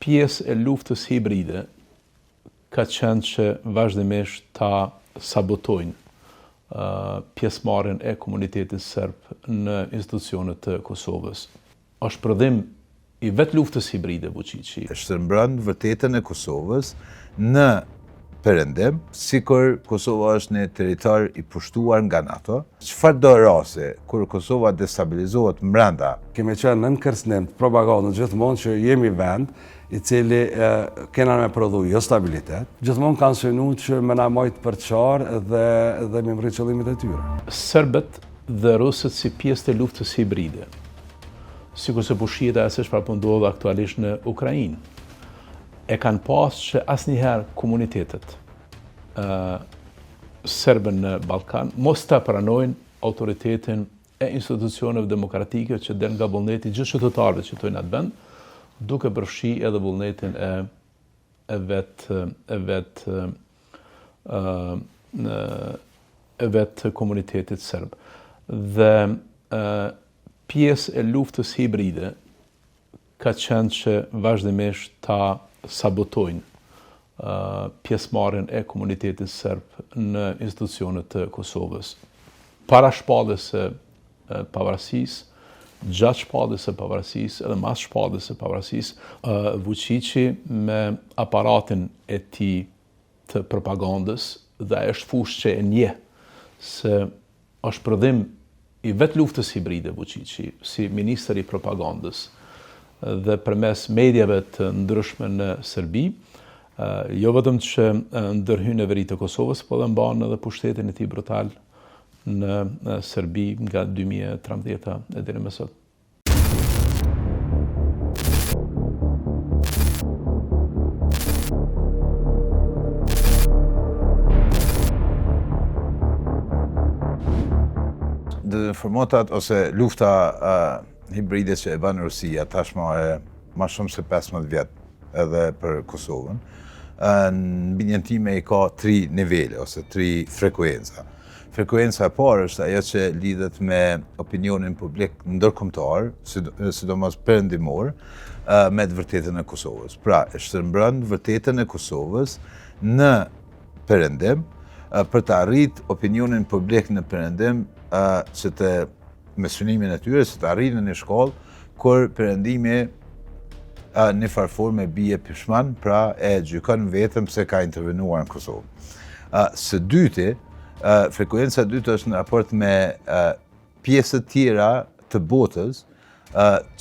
pjesë e luftës hibride ka qenë që vazhdimisht ta sabotojnë pjesëmarrjen e komunitetit serb në institucionet të Kosovës. Është prodhim i vetë luftës hibride Vučići. Shtrëmbron vërtetën e Kosovës në perëndim, sikur Kosova është një territor i pushtuar nga NATO. Çfarë do rase kur Kosova destabilizohet brenda? Kemi qenë në kërcënim të propagandës gjithmonë që jemi vend i cili kena me prodhu jo stabilitet. Gjithmonë kanë synuar që më na majtë për qarë dhe me mri qëllimit e tyre. Serbët dhe rusët si pjesë të luftës hibride, sikur se po shihet ajo çfarë po ndodh aktualisht në Ukrainë, e kanë pasë që asnjëherë komunitetet serbë në Ballkan mos ta pranojnë autoritetin e institucioneve demokratike që del nga vullneti gjithë qytetarëve që jetojnë atë vend, duke përfshi edhe vullnetin e vet komunitetit serb. Dhe pjesë e luftës hibride ka qenë që vazhdimisht ta sabotojnë pjesëmarrjen e komunitetit serb në institucionet të Kosovës. Para shpalljes së pavarësisë, gjatë shpalljes së pavarësisë edhe mas shpalljes së pavarësisë, Vučići me aparatin e tij të propagandës, dhe ai është fushë që e njeh se është prodhim i vetë luftës hibride Vučići si ministër i propagandës dhe përmes mediave të ndryshme në Serbi, jo vetëm që ndërhyn në veri të Kosovës, po dhe mban edhe pushtetin e tij brutal në Serbi nga 2013 deri më sot. Dezinformatat ose lufta hibride që e bën Rusia tashmë e më shumë se 15 vjet edhe për Kosovën. Në bindjen time i ka 3 nivele ose 3 frekuenca. Frekuenca e parë është ajo që lidhet me opinionin publik ndërkombëtar, sidomos perëndimor, me të vërtetën e Kosovës. Pra, e shtrëmbron vërtetën e Kosovës në perëndim për të arritur opinionin publik në perëndim që të me synimin e tyre që të arrinë në shkollë kur perëndimi në farforme bie pishman, pra e gjykon vetëm pse ka intervenuar në Kosovë. Së dyti, frekuenca e dytë është në raport me pjesët tjera të botës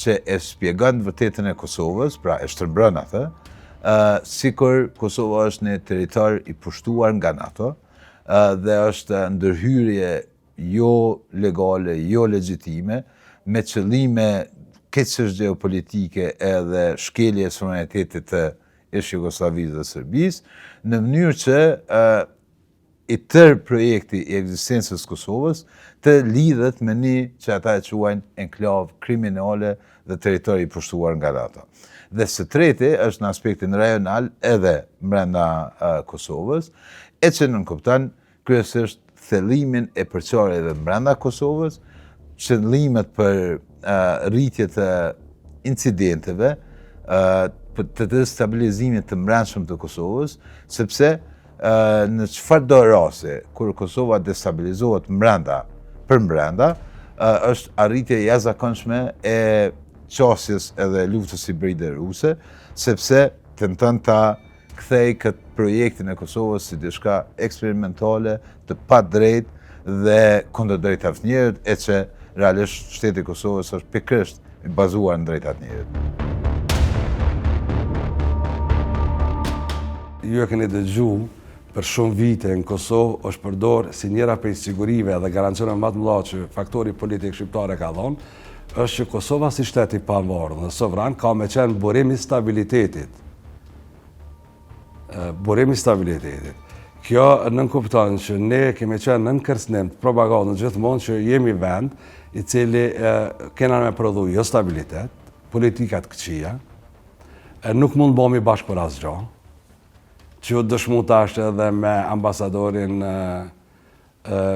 që e shpjegon vërtetën e Kosovës, pra e shtrëmbron atë, sikur Kosova është një territor i pushtuar nga NATO dhe është ndërhyrje jo legale, jo legjitime, me qëllime keqësh geopolitike edhe shkelje e suverenitetit të Jugoslavisë dhe Serbisë, në mënyrë që i tërë projekti i ekzistencës Kosovës të lidhet me një që ata e quajnë enklavë kriminale dhe territori i pushtuar nga NATO. Dhe së treti është në aspektin rajonal edhe brenda Kosovës, e që nënkupton kryesisht thellimin e përçarjeve brenda Kosovës, qëllimet për rritje të incidenteve, të destabilizimit të brendshëm të Kosovës, sepse në çfarë do rase kur Kosova destabilizohet për brenda, është arritje jashtëzakonshme e qasjes edhe luftës hibride ruse, sepse tenton ta kthej këtë projektin e Kosovës si diçka eksperimentale, të padrejtë dhe kundër drejtave të njerëzit, e që realisht shteti i Kosovës është pikërisht i bazuar në drejtat e njerëzit. Ju e keni dëgjuar për shumë vite në Kosovë është përdorur si njëra prej sigurive dhe garancione më të mëdha që faktori politik shqiptar e ka dhënë, është që Kosova si shtet i pavarur dhe sovran ka me qenë burim i stabilitetit. Kjo nënkupton që ne kemi qenë në kërcënim të propagandës gjithmonë që jemi vend i cili kena me prodhu jo stabilitet, politikat këqija, nuk mund bëmi bashkë për asgjë, që u dëshmu tash edhe me ambasadorin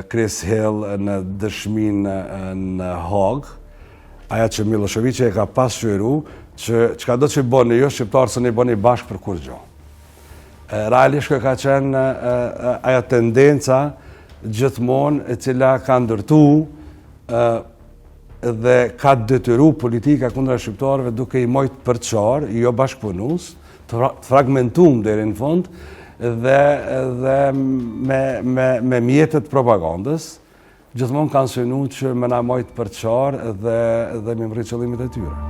Chris Hill në dëshmin në Hague, aja që Milošević e ka pasqyru që çka do që bëni jo shqiptarë se ne bëni bashkë për kur gjo. Realisht ka qenë aja tendenca gjithmonë e cila ka ndërtu dhe ka detyru politika kundra shqiptarëve duke i mojt përçar, jo bashkëpunus, të fragmentum deri në fund dhe me mjetet propagandës, gjithmonë kanë synu që më na mojt përçar dhe me mri qëllimit e tyre.